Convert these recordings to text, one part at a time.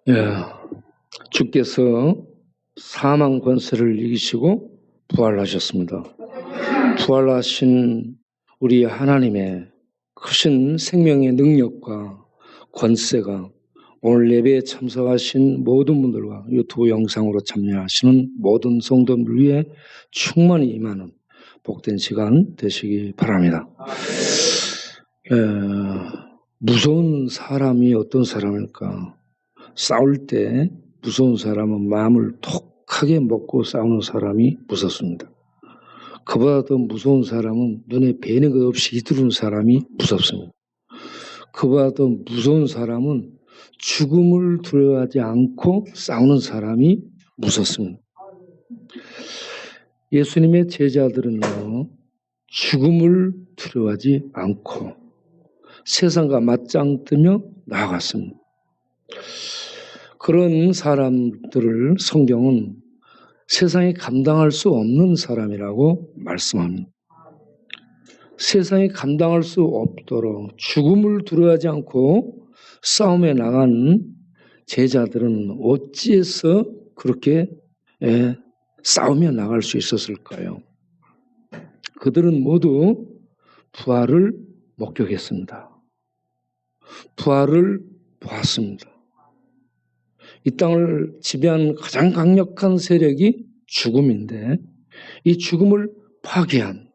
예, 주께서 사망 권세를 이기시고 부활하셨습니다. 부활하신 우리 하나님의 크신 생명의 능력과 권세가 오늘 예배에 참석하신 모든 분들과 유튜브 영상으로 참여하시는 모든 성도들 위해 충만히 임하는 복된 시간 되시기 바랍니다. 무서운 사람이 어떤 사람일까? 싸울 때 무서운 사람은 마음을 톡하게 먹고 싸우는 사람이 무섭습니다. 그보다 더 무서운 사람은 눈에 뵈는 것 없이 휘두르는 사람이 무섭습니다. 그보다 더 무서운 사람은 죽음을 두려워하지 않고 싸우는 사람이 무섭습니다. 예수님의 제자들은요, 죽음을 두려워하지 않고 세상과 맞짱 뜨며 나아갔습니다. 그런 사람들을 성경은 세상이 감당할 수 없는 사람이라고 말씀합니다. 세상이 감당할 수 없도록 죽음을 두려워하지 않고 싸움에 나간 제자들은 어찌해서 그렇게 싸우며 나갈 수 있었을까요? 그들은 모두 부활을 목격했습니다. 부활을 보았습니다. 이 땅을 지배하는 가장 강력한 세력이 죽음인데 이 죽음을 파괴한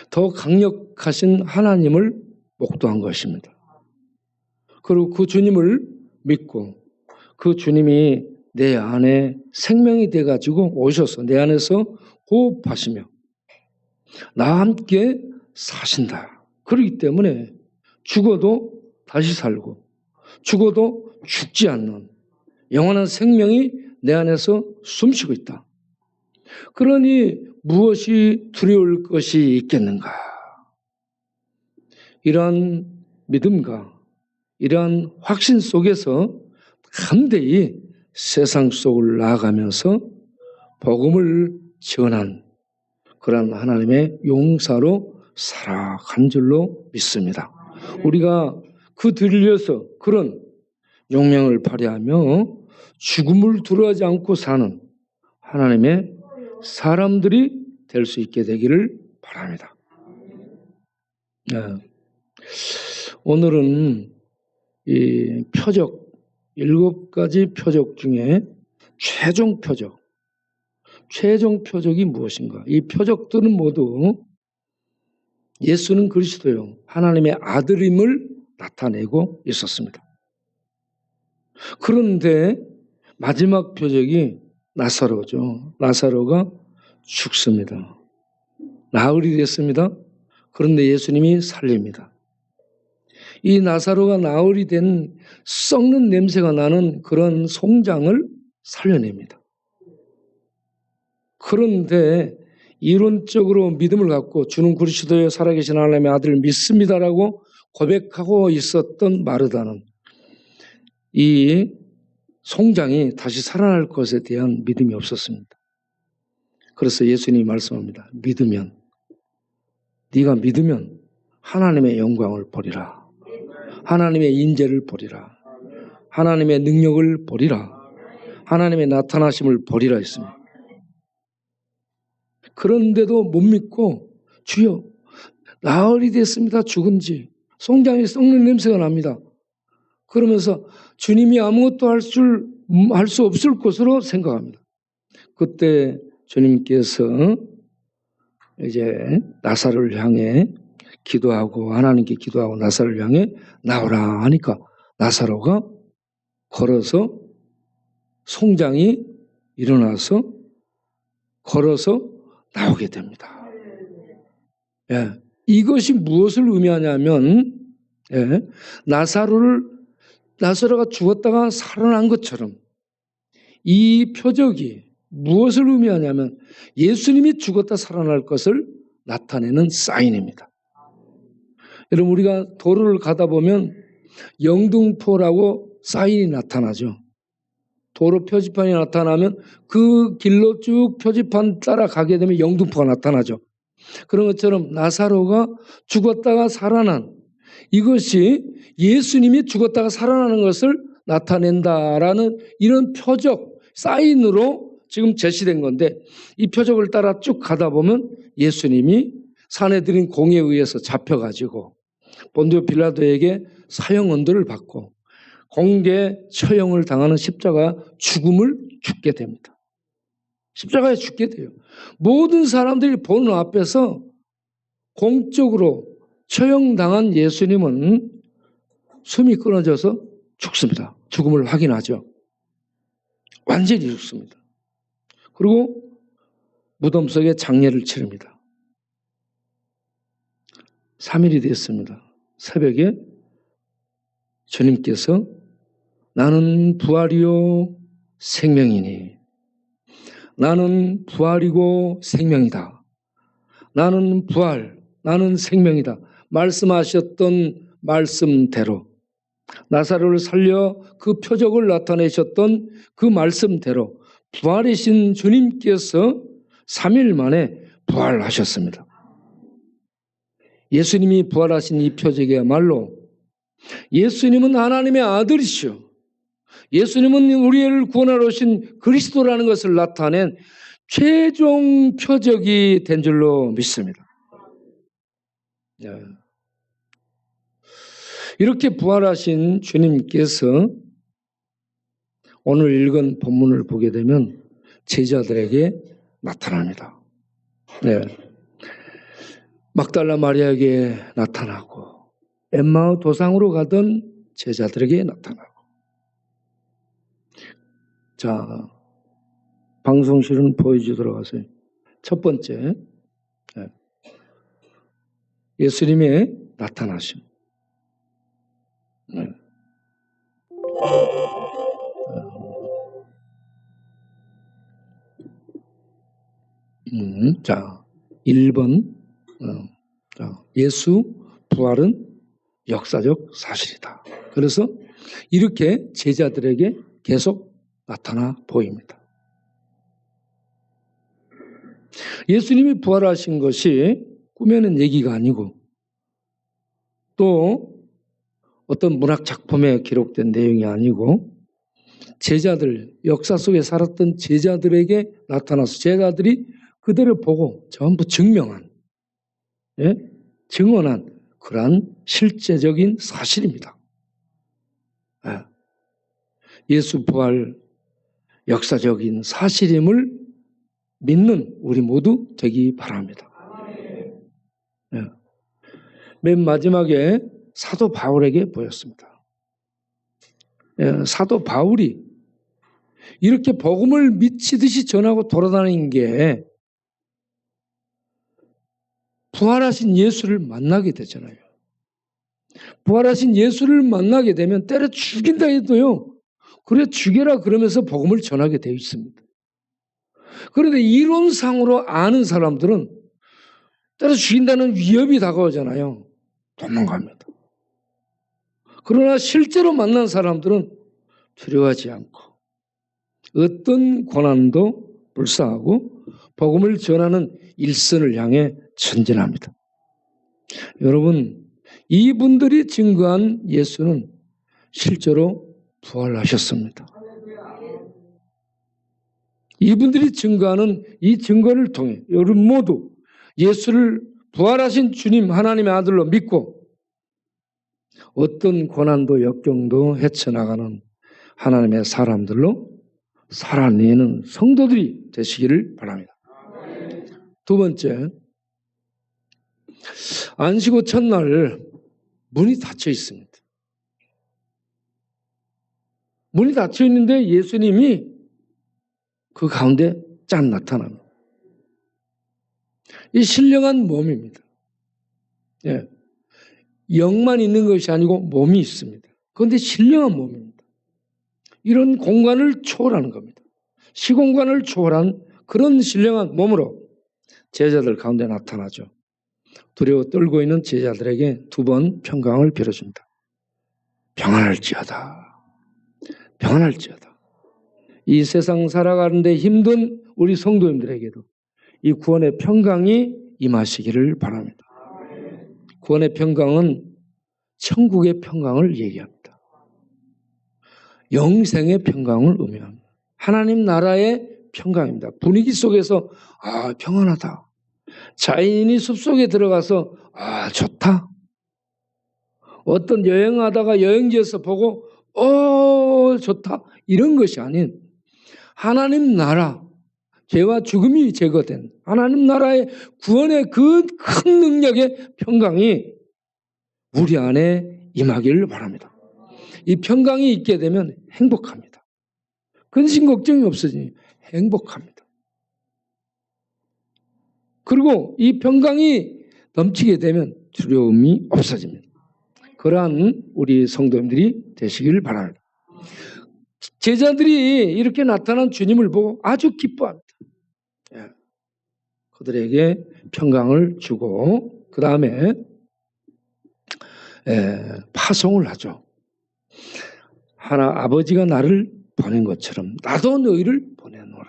더 강력하신 하나님을 목도한 것입니다. 그리고 그 주님을 믿고 그 주님이 내 안에 생명이 돼가지고 오셔서 내 안에서 호흡하시며 나와 함께 사신다. 그렇기 때문에 죽어도 다시 살고 죽어도 죽지 않는 영원한 생명이 내 안에서 숨쉬고 있다. 그러니 무엇이 두려울 것이 있겠는가? 이러한 믿음과 이러한 확신 속에서 담대히 세상 속을 나아가면서 복음을 전한 그런 하나님의 용사로 살아간 줄로 믿습니다. 우리가 그 들려서 그런 용명을 발휘하며 죽음을 두려워하지 않고 사는 하나님의 사람들이 될 수 있게 되기를 바랍니다. 오늘은 이 표적, 7가지 표적 중에 최종 표적이 무엇인가? 이 표적들은 모두 예수는 그리스도요, 하나님의 아들임을 나타내고 있었습니다. 그런데 마지막 표적이 나사로죠. 나사로가 죽습니다. 나흘이 됐습니다. 그런데 예수님이 살립니다. 이 나사로가 나흘이 된 썩는 냄새가 나는 그런 송장을 살려냅니다. 그런데 이론적으로 믿음을 갖고 주는 그리스도의 살아계신 하나님의 아들을 믿습니다라고 고백하고 있었던 마르다는 이 송장이 다시 살아날 것에 대한 믿음이 없었습니다. 그래서 예수님이 말씀합니다. 네가 믿으면 하나님의 영광을 보리라. 하나님의 인재를 보리라. 하나님의 능력을 보리라. 하나님의 나타나심을 보리라 했습니다. 그런데도 못 믿고 주여 나흘이 됐습니다. 죽은 지. 송장이 썩는 냄새가 납니다. 그러면서 주님이 아무것도 할 수 없을 것으로 생각합니다. 그때 주님께서 이제 나사로를 향해 기도하고 하나님께 기도하고 나사로를 향해 나오라 하니까 나사로가 걸어서 송장이 일어나서 걸어서 나오게 됩니다. 이것이 무엇을 의미하냐면 나사로가 죽었다가 살아난 것처럼 이 표적이 무엇을 의미하냐면 예수님이 죽었다 살아날 것을 나타내는 사인입니다. 여러분 우리가 도로를 가다 보면 영등포라고 사인이 나타나죠. 도로 표지판이 나타나면 그 길로 쭉 표지판 따라 가게 되면 영등포가 나타나죠. 그런 것처럼 나사로가 죽었다가 살아난 이것이 예수님이 죽었다가 살아나는 것을 나타낸다라는 이런 표적, 사인으로 지금 제시된 건데 이 표적을 따라 쭉 가다 보면 예수님이 사내들인 공에 의해서 잡혀가지고 본디오 빌라도에게 사형 언도를 받고 공개 처형을 당하는 십자가 죽음을 죽게 됩니다. 십자가에 죽게 돼요. 모든 사람들이 보는 앞에서 공적으로 처형당한 예수님은 숨이 끊어져서 죽습니다. 죽음을 확인하죠. 완전히 죽습니다. 그리고 무덤 속에 장례를 치릅니다. 3일이 됐습니다. 새벽에 주님께서 나는 부활이요 생명이니 나는 부활이고 생명이다. 나는 부활, 나는 생명이다. 말씀하셨던 말씀대로 나사로를 살려 그 표적을 나타내셨던 그 말씀대로 부활이신 주님께서 3일 만에 부활하셨습니다. 예수님이 부활하신 이 표적이야말로 예수님은 하나님의 아들이시오. 예수님은 우리를 구원하러 오신 그리스도라는 것을 나타낸 최종 표적이 된 줄로 믿습니다. 이렇게 부활하신 주님께서 오늘 읽은 본문을 보게 되면 제자들에게 나타납니다. 네. 막달라 마리아에게 나타나고 엠마오 도상으로 가던 제자들에게 나타나고 자, 방송실은 보여주도록 하세요. 첫 번째 예수님의 나타나심. 자, 1번 예수 부활은 역사적 사실이다. 그래서 이렇게 제자들에게 계속 나타나 보입니다. 예수님이 부활하신 것이 꾸며낸 얘기가 아니고 또 어떤 문학 작품에 기록된 내용이 아니고 제자들, 역사 속에 살았던 제자들에게 나타나서 제자들이 그대로 보고 전부 증명한, 증언한 그러한 실제적인 사실입니다. 예수 부활 역사적인 사실임을 믿는 우리 모두 되기 바랍니다. 맨 마지막에 사도 바울에게 보였습니다. 사도 바울이 이렇게 복음을 미치듯이 전하고 돌아다니는 게 부활하신 예수를 만나게 되잖아요. 부활하신 예수를 만나게 되면 때려 죽인다 해도요. 그래 죽여라 그러면서 복음을 전하게 되어 있습니다. 그런데 이론상으로 아는 사람들은 때려 죽인다는 위협이 다가오잖아요. 도망갑니다. 그러나 실제로 만난 사람들은 두려워하지 않고 어떤 고난도 불사하고 복음을 전하는 일선을 향해 전진합니다. 여러분, 이분들이 증거한 예수는 실제로 부활하셨습니다. 이분들이 증거하는 이 증거를 통해 여러분 모두 예수를 부활하신 주님 하나님의 아들로 믿고 어떤 고난도 역경도 헤쳐나가는 하나님의 사람들로 살아내는 성도들이 되시기를 바랍니다. 두 번째, 안식 후 첫날 문이 닫혀 있습니다. 문이 닫혀 있는데 예수님이 그 가운데 짠 나타납니다. 이 신령한 몸입니다. 영만 있는 것이 아니고 몸이 있습니다. 그런데 신령한 몸입니다. 이런 공간을 초월하는 겁니다. 시공간을 초월한 그런 신령한 몸으로 제자들 가운데 나타나죠. 두려워 떨고 있는 제자들에게 두 번 평강을 빌어줍니다. 평안할지어다. 평안할지어다. 이 세상 살아가는데 힘든 우리 성도님들에게도 이 구원의 평강이 임하시기를 바랍니다. 구원의 평강은 천국의 평강을 얘기합니다. 영생의 평강을 의미합니다. 하나님 나라의 평강입니다. 분위기 속에서 평안하다. 자연이 숲속에 들어가서 좋다. 어떤 여행하다가 여행지에서 보고 좋다. 이런 것이 아닌 하나님 나라, 죄와 죽음이 제거된 하나님 나라의 구원의 그 큰 능력의 평강이 우리 안에 임하기를 바랍니다. 이 평강이 있게 되면 행복합니다. 근심 걱정이 없어지니 행복합니다. 그리고 이 평강이 넘치게 되면 두려움이 없어집니다. 그러한 우리 성도님들이 되시길 바랍니다. 제자들이 이렇게 나타난 주님을 보고 아주 기뻐합니다. 그들에게 평강을 주고 그 다음에 파송을 하죠. 아버지가 나를 보낸 것처럼 나도 너희를 보내노라.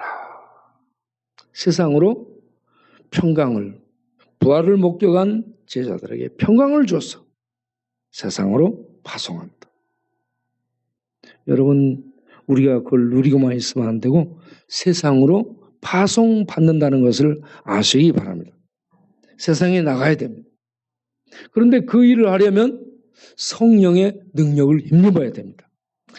세상으로 평강을, 부활을 목격한 제자들에게 평강을 줘서 세상으로 파송합니다. 여러분, 우리가 그걸 누리고만 있으면 안 되고 세상으로 파송받는다는 것을 아시기 바랍니다. 세상에 나가야 됩니다. 그런데 그 일을 하려면 성령의 능력을 힘입어야 됩니다.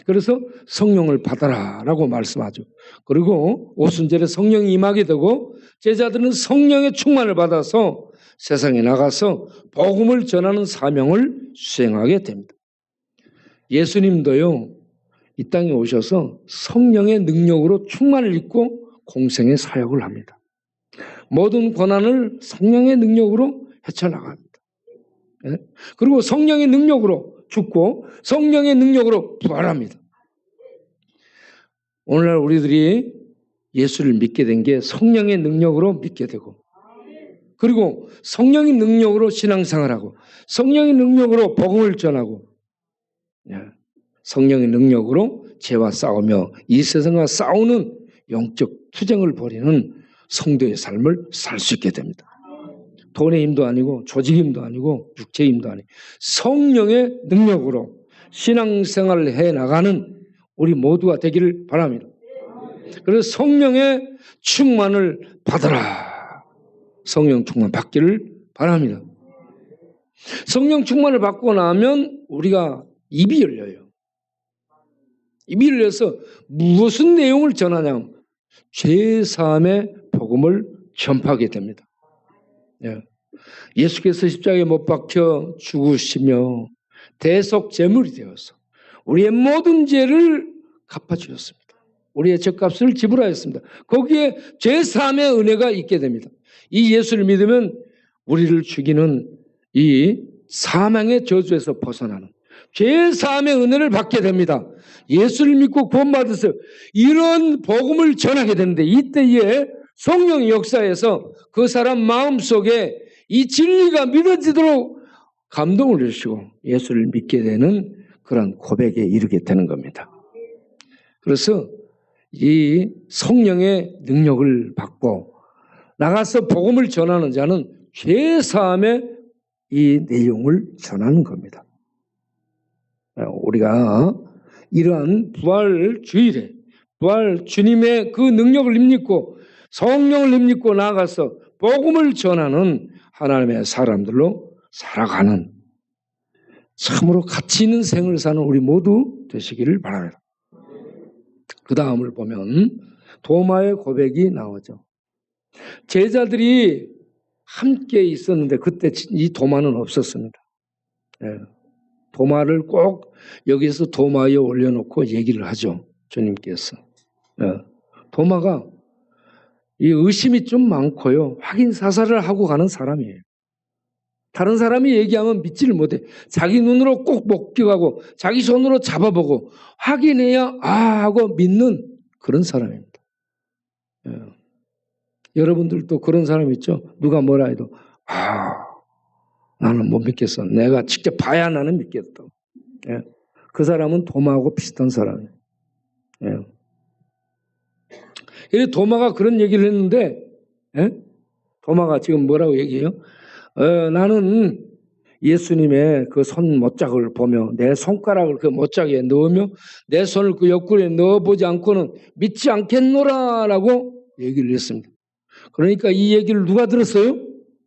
그래서 성령을 받아라라고 말씀하죠. 그리고 오순절에 성령이 임하게 되고 제자들은 성령의 충만을 받아서 세상에 나가서 복음을 전하는 사명을 수행하게 됩니다. 예수님도요, 이 땅에 오셔서 성령의 능력으로 충만을 입고 공생의 사역을 합니다. 모든 고난을 성령의 능력으로 헤쳐나갑니다. 그리고 성령의 능력으로 죽고 성령의 능력으로 부활합니다. 오늘날 우리들이 예수를 믿게 된 게 성령의 능력으로 믿게 되고, 그리고 성령의 능력으로 신앙생활하고 성령의 능력으로 복음을 전하고 성령의 능력으로 죄와 싸우며 이 세상과 싸우는 영적 투쟁을 벌이는 성도의 삶을 살 수 있게 됩니다. 돈의 힘도 아니고 조직의 힘도 아니고 육체의 힘도 아니고 성령의 능력으로 신앙생활을 해나가는 우리 모두가 되기를 바랍니다. 그래서 성령의 충만을 받아라. 성령 충만 받기를 바랍니다. 성령 충만을 받고 나면 우리가 입이 열려요. 입이 열려서 무슨 내용을 전하냐면 죄사함의 복음을 전파하게 됩니다. 예수께서 십자가에 못 박혀 죽으시며 대속 제물이 되어서 우리의 모든 죄를 갚아주셨습니다. 우리의 죗값을 지불하였습니다. 거기에 죄사함의 은혜가 있게 됩니다. 이 예수를 믿으면 우리를 죽이는 이 사망의 저주에서 벗어나는 죄사함의 은혜를 받게 됩니다. 예수를 믿고 구원받으세요. 이런 복음을 전하게 되는데 이때에 성령의 역사에서 그 사람 마음속에 이 진리가 믿어지도록 감동을 주시고 예수를 믿게 되는 그런 고백에 이르게 되는 겁니다. 그래서 이 성령의 능력을 받고 나가서 복음을 전하는 자는 죄사함의 이 내용을 전하는 겁니다. 우리가 이러한 부활 주일에 부활 주님의 그 능력을 힘입고 성령을 힘입고 나가서 복음을 전하는 하나님의 사람들로 살아가는 참으로 가치 있는 생을 사는 우리 모두 되시기를 바랍니다. 그 다음을 보면 도마의 고백이 나오죠. 제자들이 함께 있었는데 그때 이 도마는 없었습니다. 도마를 꼭 여기서 도마에 올려놓고 얘기를 하죠. 주님께서. 도마가 이 의심이 좀 많고요. 확인 사살을 하고 가는 사람이에요. 다른 사람이 얘기하면 믿지를 못해. 자기 눈으로 꼭 목격하고 자기 손으로 잡아보고 확인해야 하고 믿는 그런 사람입니다. 여러분들도 그런 사람 있죠? 누가 뭐라 해도 나는 못 믿겠어. 내가 직접 봐야 나는 믿겠다. 그 사람은 도마하고 비슷한 사람이에요. 도마가 그런 얘기를 했는데 도마가 지금 뭐라고 얘기해요? 나는 예수님의 그 손 못짝을 보며 내 손가락을 그 못짝에 넣으며 내 손을 그 옆구리에 넣어보지 않고는 믿지 않겠노라라고 얘기를 했습니다. 그러니까 이 얘기를 누가 들었어요?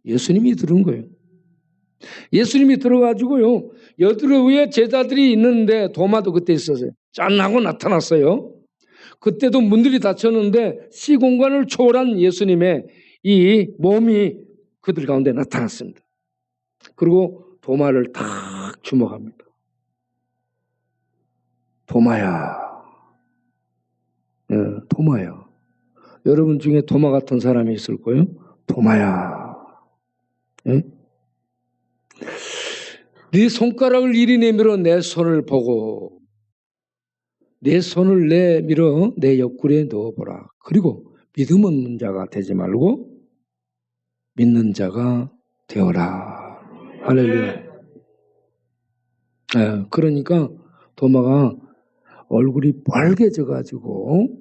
예수님이 들은 거예요. 예수님이 들어가지고요, 여드레의 제자들이 있는데 도마도 그때 있었어요. 짠하고 나타났어요. 그때도 문들이 닫혔는데 시공간을 초월한 예수님의 이 몸이 그들 가운데 나타났습니다. 그리고 도마를 탁 주목합니다. 도마야. 네, 도마야. 여러분 중에 도마 같은 사람이 있을 거예요? 도마야. 네? 네 손가락을 이리 내밀어 내 손을 보고 내 손을 내밀어 내 옆구리에 넣어보라. 그리고 믿음 없는 자가 되지 말고 믿는 자가 되어라. 할렐루야. 네, 그러니까 도마가 얼굴이 빨개져가지고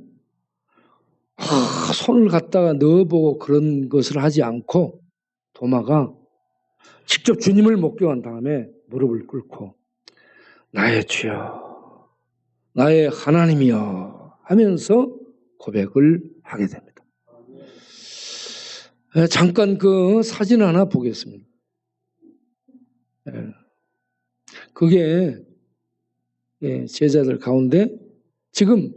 손을 갖다가 넣어보고 그런 것을 하지 않고 도마가 직접 주님을 목격한 다음에 무릎을 꿇고 나의 주여, 나의 하나님이여 하면서 고백을 하게 됩니다. 잠깐 그 사진 하나 보겠습니다. 그게 제자들 가운데 지금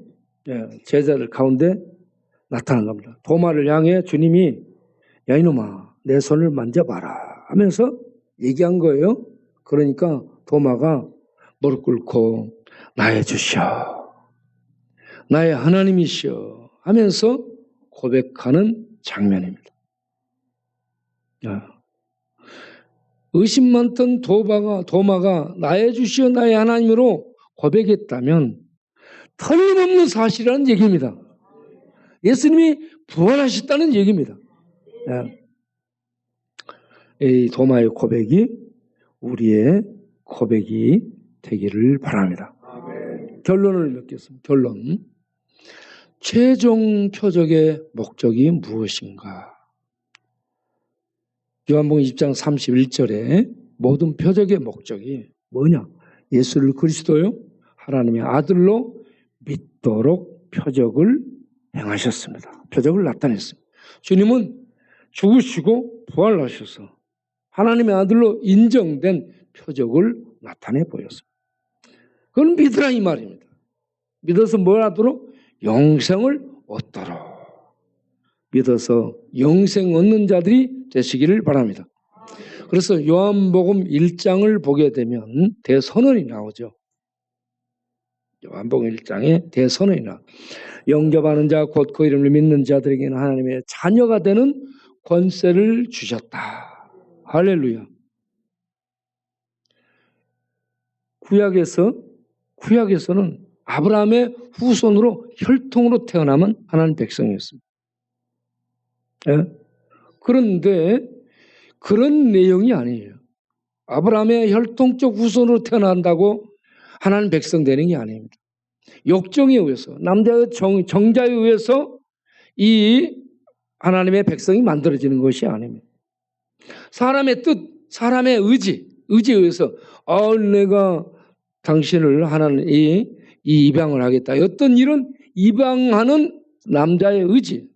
제자들 가운데 나타난 겁니다. 도마를 향해 주님이 야 이놈아 내 손을 만져봐라 하면서 얘기한 거예요. 그러니까 도마가 무릎 꿇고 나의 주시여 나의 하나님이시여 하면서 고백하는 장면입니다. 의심 많던 도마가 나의 주시여 나의 하나님으로 고백했다면 틀림없는 사실이라는 얘기입니다. 예수님이 부활하셨다는 얘기입니다. 이 도마의 고백이 우리의 고백이 되기를 바랍니다. 결론을 맺겠습니다. 결론. 최종 표적의 목적이 무엇인가? 요한복음 20장 31절에 모든 표적의 목적이 뭐냐? 예수를 그리스도요 하나님의 아들로 믿도록 표적을 행하셨습니다. 표적을 나타냈습니다. 주님은 죽으시고 부활하셔서 하나님의 아들로 인정된 표적을 나타내 보였습니다. 그건 믿으라 이 말입니다. 믿어서 뭘 하도록? 영생을 얻도록. 믿어서 영생 얻는 자들이 되시기를 바랍니다. 그래서 요한복음 1장을 보게 되면 대선언이 나오죠. 요한복음 1장에 대선언이 나와. 영접하는 자 곧 그 이름을 믿는 자들에게는 하나님의 자녀가 되는 권세를 주셨다. 할렐루야. 구약에서는 아브라함의 후손으로 혈통으로 태어나면 하나님 백성이었습니다. 그런데 그런 내용이 아니에요. 아브라함의 혈통적 후손으로 태어난다고 하나님 백성 되는 게 아닙니다. 욕정에 의해서 남자의 정자에 의해서 이 하나님의 백성이 만들어지는 것이 아닙니다. 사람의 뜻, 사람의 의지에 의해서 내가 당신을 하나님 이 입양을 하겠다. 어떤 일은 입양하는 남자의 의지,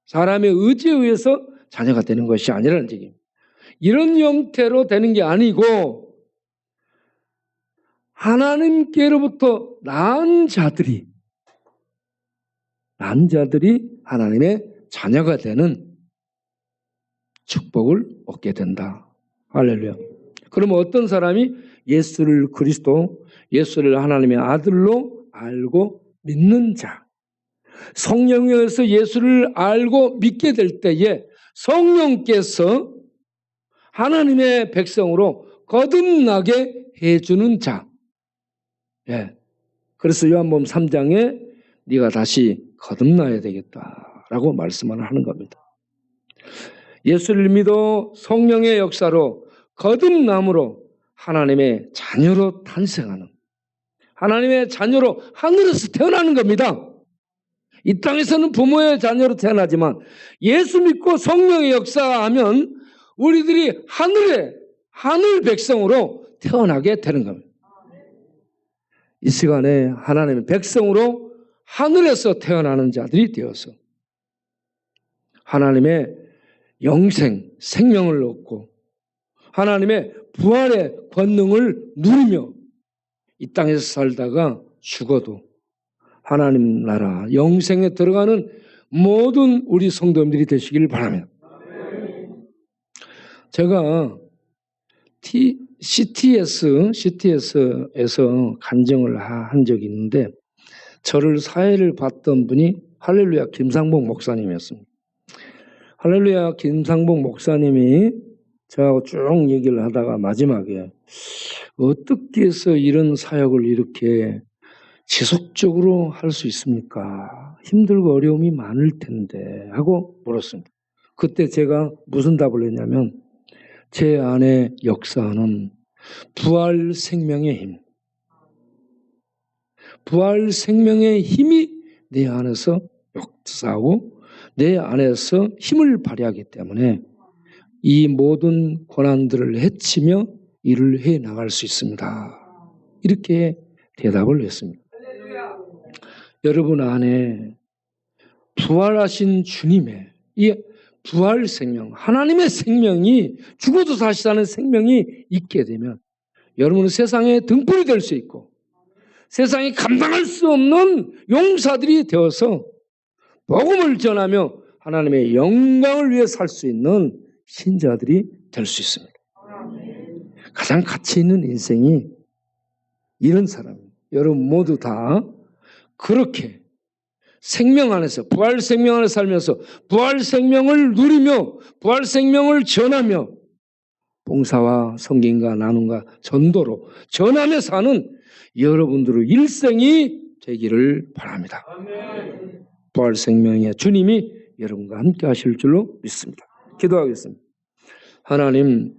사람의 의지에 의해서 자녀가 되는 것이 아니라는 얘기입니다. 이런 형태로 되는 게 아니고 하나님께로부터 낳은 자들이 하나님의 자녀가 되는 축복을 얻게 된다. 할렐루야. 그러면 어떤 사람이 예수를 그리스도, 예수를 하나님의 아들로 알고 믿는 자, 성령에 의해서 예수를 알고 믿게 될 때에 성령께서 하나님의 백성으로 거듭나게 해주는 자. 그래서 요한복음 3장에 네가 다시 거듭나야 되겠다라고 말씀을 하는 겁니다. 예수를 믿어 성령의 역사로 거듭남으로 하나님의 자녀로 탄생하는, 하나님의 자녀로 하늘에서 태어나는 겁니다. 이 땅에서는 부모의 자녀로 태어나지만 예수 믿고 성령의 역사하면 우리들이 하늘 백성으로 태어나게 되는 겁니다. 이 시간에 하나님의 백성으로 하늘에서 태어나는 자들이 되어서 하나님의 영생, 생명을 얻고 하나님의 부활의 권능을 누리며 이 땅에서 살다가 죽어도 하나님 나라 영생에 들어가는 모든 우리 성도님들이 되시길 바랍니다. 제가 CTS에서 간증을 한 적이 있는데 저를 사회를 봤던 분이 할렐루야 김상복 목사님이었습니다. 할렐루야 김상복 목사님이 저하고 쭉 얘기를 하다가 마지막에 어떻게 해서 이런 사역을 이렇게 지속적으로 할 수 있습니까? 힘들고 어려움이 많을 텐데 하고 물었습니다. 그때 제가 무슨 답을 했냐면 제 안에 역사하는 부활 생명의 힘, 부활 생명의 힘이 내 안에서 역사하고 내 안에서 힘을 발휘하기 때문에 이 모든 고난들을 헤치며 일을 해 나갈 수 있습니다. 이렇게 대답을 했습니다. 여러분 안에 부활하신 주님의 이 부활 생명, 하나님의 생명이 죽어도 다시 사는 생명이 있게 되면 여러분은 세상의 등불이 될 수 있고 세상이 감당할 수 없는 용사들이 되어서 복음을 전하며 하나님의 영광을 위해 살 수 있는 신자들이 될 수 있습니다. 가장 가치 있는 인생이 이런 사람입니다. 여러분 모두 다 그렇게 생명 안에서 부활 생명 안에 살면서 부활 생명을 누리며 부활 생명을 전하며 봉사와 섬김과 나눔과 전도로 전하며 사는 여러분들의 일생이 되기를 바랍니다. 부활 생명의 주님이 여러분과 함께 하실 줄로 믿습니다. 기도하겠습니다. 하나님,